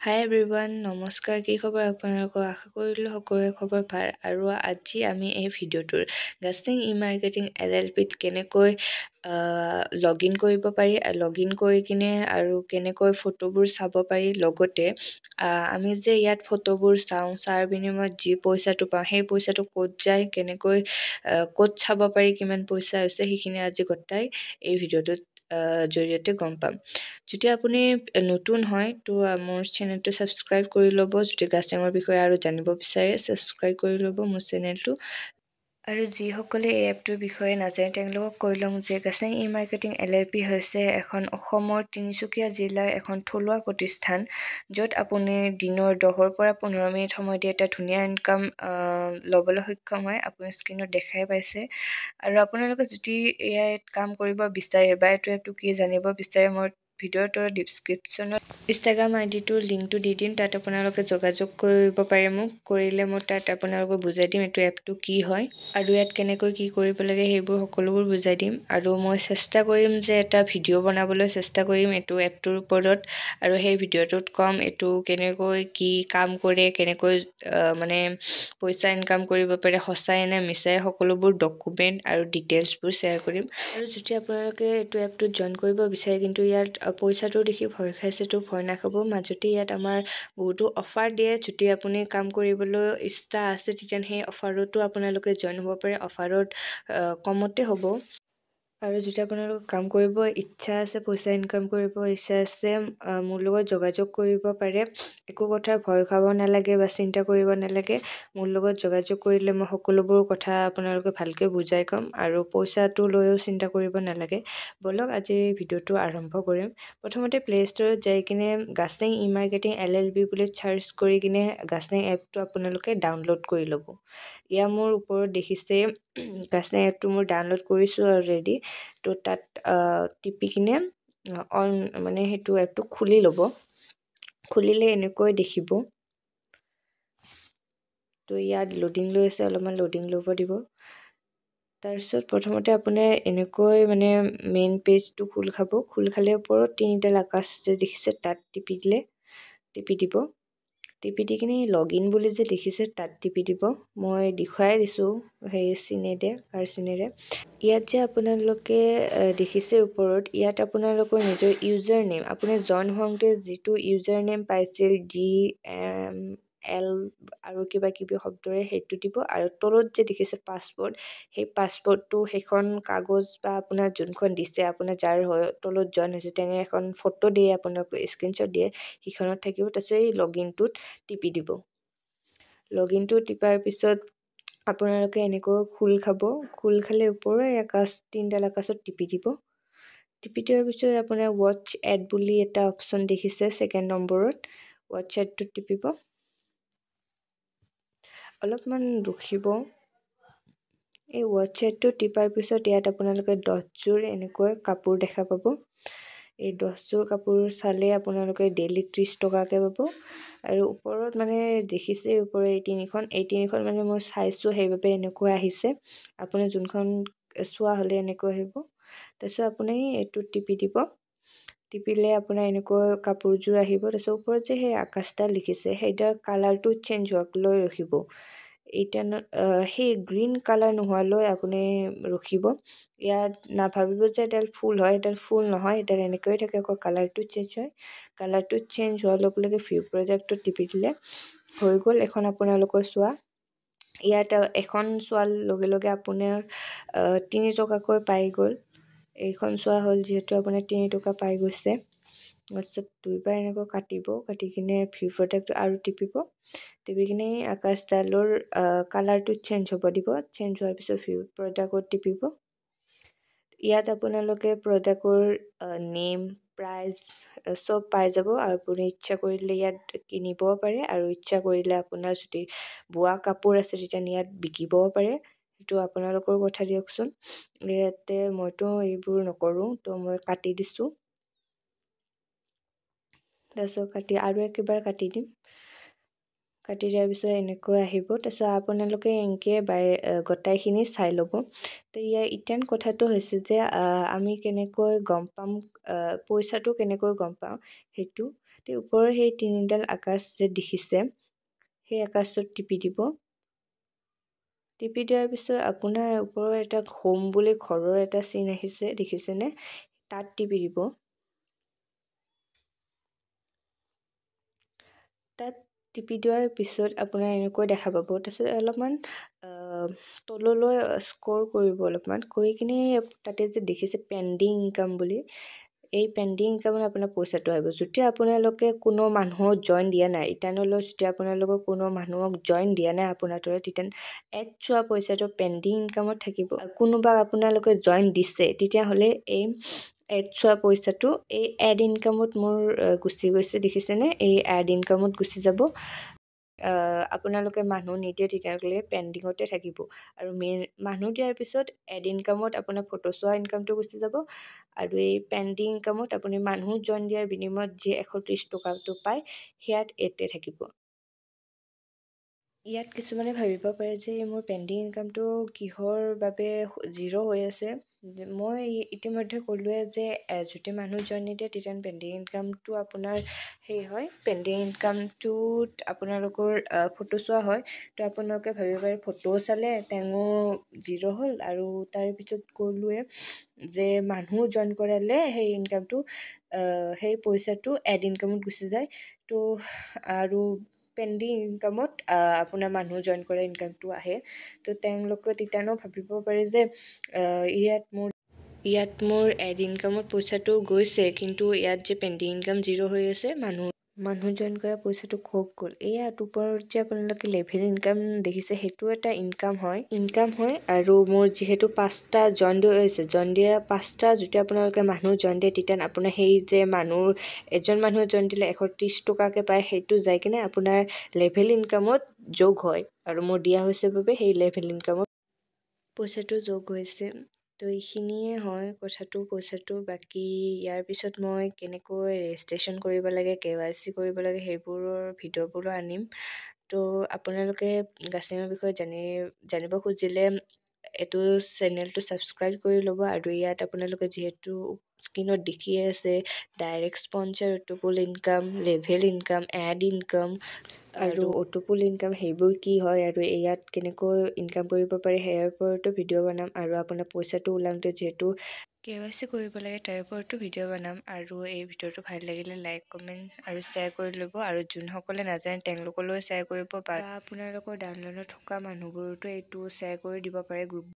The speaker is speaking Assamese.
হাই এভৰিৱান, নমস্কাৰ। কি খবৰ আপোনালোকৰ? আশা কৰিলোঁ সকলোৰে খবৰ ভাল। আৰু আজি আমি এই ভিডিঅ'টোৰ গাষ্টিং ই-মাৰ্কেটিং LLPত কেনেকৈ লগ ইন কৰিব পাৰি, লগ ইন কৰি কিনে আৰু কেনেকৈ ফটোবোৰ চাব পাৰি, লগতে আমি যে ইয়াত ফটোবোৰ চাওঁ বিনিময়ত যি পইচাটো পাওঁ, সেই পইচাটো ক'ত যায়, কেনেকৈ ক'ত চাব পাৰি, কিমান পইচা হৈছে, সেইখিনি আজি গোটাই এই ভিডিঅ'টোত জৰিয়তে গম পাম। যদি আপুনি নতুন হয় তো মোৰ চেনেলটো ছাবস্ক্ৰাইব কৰি ল'ব। যদি গাষ্টিঙৰ বিষয়ে আৰু জানিব বিচাৰে ছাবস্ক্ৰাইব কৰি ল'ব মোৰ চেনেলটো। আৰু যিসকলে এই এপটোৰ বিষয়ে নাজানে তেওঁলোকক কৈ লওঁ যে গাষ্টিং ই-মাৰ্কেটিং LLP হৈছে এখন অসমৰ তিনিচুকীয়া জিলাৰ এখন থলুৱা প্ৰতিষ্ঠান, য'ত আপুনি দিনৰ 10ৰ পৰা 15 মিনিট সময় দি এটা ধুনীয়া ইনকাম ল'বলৈ সক্ষম হয়। আপুনি স্ক্ৰীনত দেখাই পাইছে। আৰু আপোনালোকে যদি ইয়াত কাম কৰিব বিচাৰে বা এইটো এপটো কি জানিব বিচাৰে, মই ভিডিঅ'ৰ ডিছক্ৰিপশ্যনত ইনষ্টাগ্ৰাম আইডিটোৰ লিংকটো দি দিম। তাত আপোনালোকে যোগাযোগ কৰিব পাৰে মোক। কৰিলে মই তাত আপোনালোকক বুজাই দিম এইটো এপটো কি হয় আৰু ইয়াত কেনেকৈ কি কৰিব লাগে, সেইবোৰ সকলোবোৰ বুজাই দিম। আৰু মই চেষ্টা কৰিম যে এটা ভিডিঅ' বনাবলৈ চেষ্টা কৰিম এইটো এপটোৰ ওপৰত, আৰু সেই ভিডিঅ'টোত ক'ম এইটো কেনেকৈ কি কাম কৰে, কেনেকৈ মানে পইচা ইনকাম কৰিব পাৰে, সঁচাই নে মিছাই, সকলোবোৰ ডকুমেণ্ট আৰু ডিটেইলছবোৰ শ্বেয়াৰ কৰিম। আৰু যদি আপোনালোকে এইটো এপটোত জইন কৰিব বিচাৰে কিন্তু ইয়াত পইচাটো দেখি ভয় খাইছে তো ভয় নাখাব। মাজতে ইয়াত আমাৰ বহুতো অফাৰ দিয়ে। যদি আপুনি কাম কৰিবলৈ ইচ্ছা আছে তেতিয়া সেই অফাৰতো আপোনালোকে জইন হ'ব পাৰে। অফাৰত কমতে হ'ব। আৰু যদি আপোনালোকৰ কাম কৰিব ইচ্ছা আছে, পইচা ইনকাম কৰিব ইচ্ছা আছে, মোৰ লগত যোগাযোগ কৰিব পাৰে। একো কথাৰ ভয় খাব নালাগে বা চিন্তা কৰিব নালাগে। মোৰ লগত যোগাযোগ কৰিলে মই সকলোবোৰ কথা আপোনালোকে ভালকৈ বুজাই ক'ম, আৰু পইচাটো লৈও চিন্তা কৰিব নালাগে। ব'লক আজি ভিডিঅ'টো আৰম্ভ কৰিম। প্ৰথমতে প্লে ষ্টৰত যাই কিনে গাষ্টিং ই-মাৰ্কেটিং LLP বুলি চাৰ্চ কৰি কিনে গাষ্টিং এপটো আপোনালোকে ডাউনলোড কৰি ল'ব। ইয়াৰ মোৰ ওপৰত দেখিছে গাষ্টিং এপটো মোৰ ডাউনলোড কৰিছোঁ অলৰেডি। তো তাত টিপি কিনে অন মানে সেইটো এপটো খুলি ল'ব। খুলিলে এনেকৈ দেখিব। তো ইয়াত লডিং লৈ আছে, অলপমান লডিং ল'ব দিব। তাৰপিছত প্ৰথমতে আপোনাৰ এনেকৈ মানে মেইন পেজটো খোল খাব। খোল খালে ওপৰত তিনিটা আকাশ যে দেখিছে তাত টিপি দিব। টিপি দি কিনে লগ ইন বুলি যে দেখিছে তাত টিপি দিব। মই দেখুৱাই দিছোঁ সেই চিনেৰে, কাৰ চিনেৰে। ইয়াত যে আপোনালোকে দেখিছে ওপৰত, ইয়াত আপোনালোকৰ নিজৰ ইউজাৰ নেম, আপুনি জইন হওঁতে যিটো ইউজাৰ নেম পাইছিল DML আৰু কিবা কিবি শব্দৰে সেইটো দিব। আৰু তলত যে দেখিছে পাছৱৰ্ড, সেই পাছৱৰ্ডটো সেইখন কাগজ বা আপোনাৰ যোনখন দিছে, আপোনাৰ যাৰ তলত জইন হৈছে তেনে এখন ফটো দিয়ে, আপোনালোকে স্ক্ৰীনশ্বট দিয়ে, সেইখনত থাকিব। তাৰপিছত এই লগ ইনটোত টিপি দিব। লগ ইনটো টিপাৰ পিছত আপোনালোকে এনেকৈ খোল খাব। খোল খালে ওপৰৰ তিনিডাল আকাশত টিপি দিব। টিপি দিয়াৰ পিছত আপোনাৰ ৱাটচ এড বুলি এটা অপশ্যন দেখিছে ছেকেণ্ড নম্বৰত, ৱাটচ এডটোত টিপিব। অলপমান ৰখিব। এই ৱাটচ এডটো টিপাৰ পিছত ইয়াত আপোনালোকে 10যোৰ এনেকৈ কাপোৰ দেখা পাব। এই 10যোৰ কাপোৰ চালে আপোনালোকে ডেইলি 30 টকাকৈ পাব। আৰু ওপৰত মানে দেখিছে ওপৰত এই তিনিখন মানে মই চাইছোঁ, সেইবাবে এনেকৈ আহিছে। আপুনি যোনখন চোৱা হ'লে এনেকৈ আহিব। তাৰপিছত আপুনি এইটোত টিপি দিব। টিপিলে আপোনাৰ এনেকৈ কাপোৰযোৰ আহিব। তাৰপিছত ওপৰত যে সেই আকাশডাল লিখিছে সেইডাল কালাৰটো চেঞ্জ হোৱালৈ ৰখিব। এতিয়া সেই গ্ৰীণ কালাৰ নোহোৱালৈ আপুনি ৰখিব। ইয়াত নাভাবিব যে এডাল ফুল হয়, এডাল ফুল নহয়, এডাল এনেকৈ থাকে, আকৌ কালাৰটো চেঞ্জ হয়। কালাৰটো চেঞ্জ হোৱাৰ লগে লগে ভিউ প্ৰজেক্টটো টিপি দিলে হৈ গ'ল এখন আপোনালোকৰ চোৱা। ইয়াত এখন চোৱাৰ লগে লগে আপোনাৰ 3 টকাকৈ পাই গ'ল। এইখন চোৱা হ'ল যিহেতু আপোনাৰ 3 টকা পাই গৈছে। তাৰপিছত দুইবাৰ এনেকৈ কাটিব, কাটি কিনে ভিউ প্ৰডাক্ট আৰু টিপিব। টিপি কিনে আকাশডালৰ কালাৰটো চেঞ্জ হ'ব দিব। চেঞ্জ হোৱাৰ পিছত ভিউ প্ৰডাক্টত টিপিব। ইয়াত আপোনালোকে প্ৰডাক্টৰ নেম, প্ৰাইচ চব পাই যাব। আৰু আপুনি ইচ্ছা কৰিলে ইয়াত কিনিবও পাৰে, আৰু ইচ্ছা কৰিলে আপোনাৰ যদি বোৱা কাপোৰ আছে তেতিয়া ইয়াত বিকিবও পাৰে। সেইটো আপোনালোকৰ কথা দিয়কচোন। ইয়াতে মইতো এইবোৰ নকৰোঁ, তো মই কাটি দিছোঁ। তাৰপিছত আৰু একেবাৰ কাটি দিম। কাটি দিয়াৰ পিছত এনেকৈ আহিব। তাৰপিছত আপোনালোকে এনেকৈ গোটাইখিনি চাই ল'ব। তো এতিয়া কথাটো হৈছে যে আমি কেনেকৈ গম পাম, পইচাটো কেনেকৈ গম পাওঁ সেইটো। তো ওপৰৰ সেই 3ডাল আকাশ যে দেখিছে, সেই আকাশটোত টিপি দিব। টিপি দিয়াৰ পিছত আপোনাৰ ওপৰৰ এটা হোম বুলি ঘৰৰ এটা চিন আহিছে, দেখিছেনে? তাত টিপি দিব। তাত টিপি দিয়াৰ পিছত আপোনাৰ এনেকৈ দেখা পাব। তাৰপিছত অলপমান তললৈ স্ক্ৰল কৰিব, অলপমান কৰি কিনে তাতে যে দেখিছে পেণ্ডিং ইনকাম বুলি, এই পেণ্ডিং ইনকামত আপোনাৰ পইচাটো আহিব। যেতিয়া আপোনালোকে কোনো মানুহক জইন দিয়া নাই, ইটানলৈ যেতিয়া আপোনালোকে কোনো মানুহক জইন দিয়া নাই আপোনাৰ দৰে, তেতিয়া এড চোৱা পইচাটো পেণ্ডিং ইনকামত থাকিব। কোনোবা আপোনালোকে জইন দিছে, তেতিয়াহ'লে এই এড চোৱা পইচাটো এই এড ইনকামত মোৰ গুচি গৈছে, দেখিছেনে? এই এড ইনকামত গুচি যাব। আপোনালোকে মানুহ নিদিয়ে তেতিয়াহ'লে পেণ্ডিঙতে থাকিব। আৰু মানুহ দিয়াৰ পিছত এড ইনকামত আপোনাৰ ফটো চোৱা ইনকামটো গুচি যাব। আৰু এই পেণ্ডিং ইনকামত আপুনি মানুহ জইন দিয়াৰ বিনিময়ত যি 130 টকাটো পায়, সেয়াত এডে থাকিব। ইয়াত কিছুমানে ভাবিব পাৰে যে মোৰ পেণ্ডিং ইনকামটো কিহৰ বাবে 0 হৈ আছে। মই ইতিমধ্যে ক'লোৱে যে যদি মানুহ জইন নিদিয়ে তেতিয়া পেণ্ডিং ইনকামটো আপোনাৰ হয়। পেণ্ডিং ইনকামটোত আপোনালোকৰ ফটো চোৱা হয়। তো আপোনালোকে ভাবিব পাৰে ফটোও চালে তেওঁ 0 হ'ল, আৰু তাৰ পিছত ক'লোৱে যে মানুহ জইন কৰালে সেই ইনকামটো, সেই পইচাটো এড ইনকামত গুচি যায়। তো আৰু পেণ্ডিং ইনকামত আপোনাৰ মানুহ জইন কৰা ইনকামটো আহে। তো তেওঁলোকে তেতিয়ানো ভাবিব পাৰে যে ইয়াত মোৰ এড ইনকামত পইচাটো গৈছে, কিন্তু ইয়াত যে পেণ্ডিং ইনকাম 0 হৈ আছে, মানুহ জইন কৰা পইচাটো খুব গ'ল। ইয়াত ওপৰত যে আপোনালোকে লেভেল ইনকাম দেখিছে, সেইটো এটা ইনকাম হয়। আৰু মোৰ যিহেতু 5টা জইন হৈছে, জইন দিয়া 5টা যেতিয়া আপোনালোকে মানুহ জইন দিয়ে, তেতিয়া আপোনাৰ সেই যে এজন মানুহে জইন দিলে 130 টকাকৈ পায়, সেইটো যাই কিনে আপোনাৰ লেভেল ইনকামত যোগ হয়। আৰু মোৰ দিয়া হৈছে বাবে সেই লেভেল ইনকামত পইচাটো যোগ হৈছে। তো এইখিনিয়ে হয় কথাটো, পইচাটো। বাকী ইয়াৰ পিছত মই কেনেকৈ ৰেজিষ্ট্ৰেশ্যন কৰিব লাগে, KYC কৰিব লাগে, সেইবোৰৰ ভিডিঅ'বোৰো আনিম। তো আপোনালোকে গাছটিঙৰ বিষয়ে জানিব খুজিলে এইটো চেনেলটো ছাবস্ক্ৰাইব কৰি ল'ব। আৰু ইয়াত আপোনালোকে যিহেতু স্ক্ৰীনত দেখিয়ে আছে, direct sponsor, auto pool income, level income, ad income আৰু অটোপুল ইনকাম, সেইবোৰ কি হয় আৰু ইয়াত কেনেকৈ ইনকাম কৰিব পাৰে, সেয়াৰ ওপৰতো ভিডিঅ' বনাম। আৰু আপোনাৰ পইচাটো ওলাওঁতে যিহেতু KYC কৰিব লাগে, তাৰ ওপৰতো ভিডিঅ' বনাম। আৰু এই ভিডিঅ'টো ভাল লাগিলে লাইক, কমেণ্ট আৰু শ্বেয়াৰ কৰি ল'ব। আৰু যোনসকলে নাজানে তেওঁলোকলৈ শ্বেয়াৰ কৰিব, বা আপোনালোকৰ ডাউনলোডত থকা মানুহবোৰতো এইটো শ্বেয়াৰ কৰি দিব পাৰে গ্ৰুপ।